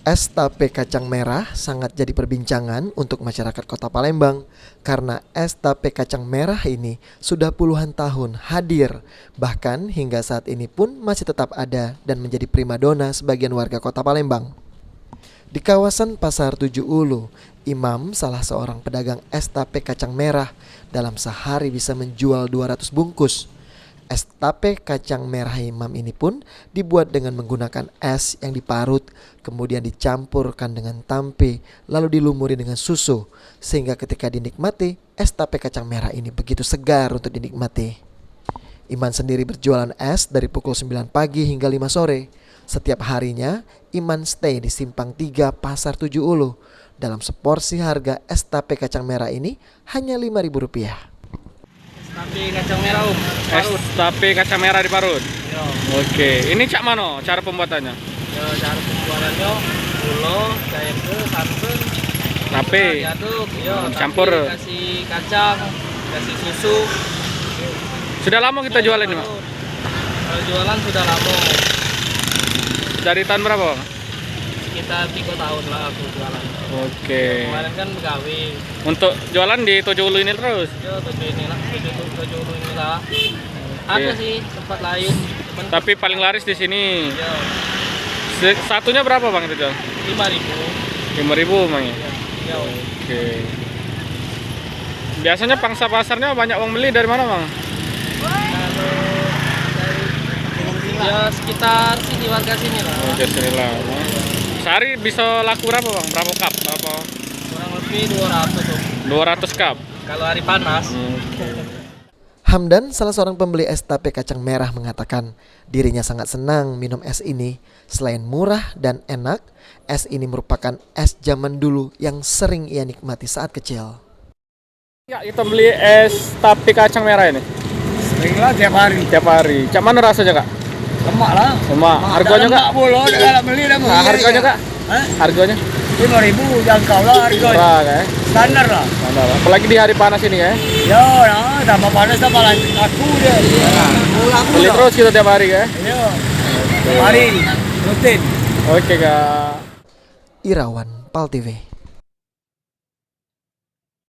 Es tape kacang merah sangat jadi perbincangan untuk masyarakat Kota Palembang karena es tape kacang merah ini sudah puluhan tahun hadir, bahkan hingga saat ini pun masih tetap ada dan menjadi primadona sebagian warga Kota Palembang. Di kawasan Pasar Tujuh Ulu, Imam, salah seorang pedagang es tape kacang merah, dalam sehari bisa menjual 200 bungkus. Es tape kacang merah Imam ini pun dibuat dengan menggunakan es yang diparut, kemudian dicampurkan dengan tampe, lalu dilumuri dengan susu, sehingga ketika dinikmati, es tape kacang merah ini begitu segar untuk dinikmati. Iman sendiri berjualan es dari pukul 9 pagi hingga 5 sore. Setiap harinya, Iman stay di Simpang 3 Pasar Tujuh Ulu. Dalam seporsi harga es tape kacang merah ini hanya Rp5.000. Tape kacang merah Es tape kacang merah diparut. Yo. Oke, ini cak mano cara pembuatannya? Yo, cara pembuatannya gula, cair ke santan, Tape diaduk, yo, campur. kasih kacang, kasih susu. Sudah lama kita jualan ini, Mak? Kalau jualan sudah lama, Dari tahun berapa, Bang? sekitar 3 tahun lah aku jualan. Oke. Kemarin kan begawe, Untuk jualan di Tujuh Ulu ini terus? yo tujuh inilah, tujuh inilah. Ada sih tempat lain, cuman Tapi paling laris di sini. yo Satunya berapa, Bang, itu jual? 5.000. 5.000, Bang ya? Yo, Oke. Biasanya pangsa pasarnya banyak orang beli dari mana, Bang? kalau dari ya sekitar sini warga sini lah. Oke, sinilah. Sehari bisa laku berapa, Bang? Berapa cup? Berapa? Kurang lebih 200 tuh. 200 cup. Kalau hari panas. Hamdan, salah seorang pembeli es tape kacang merah, mengatakan dirinya sangat senang minum es ini. Selain murah dan enak, es ini merupakan es zaman dulu yang sering ia nikmati saat kecil. Ya, kita beli es tape kacang merah ini. Sering lah tiap hari. Tiap hari. Cak mana rasanya, Kak? Lemak lah. Sama harganya, Kak? Enggak boleh, kalau beli dah. Nah, harganya, Kak? Hah? Harganya? 5.000 jangkau lah harganya. Murah, Kak? Standar lah. Mana, Bang? Apalagi di hari panas ini, ya? Ya, nah, tambah panas tambah lanjut aku dia. Beli terus kita tiap hari, ya? Ya. Hari rutin. Oke, Kak. Irawan, PAL TV.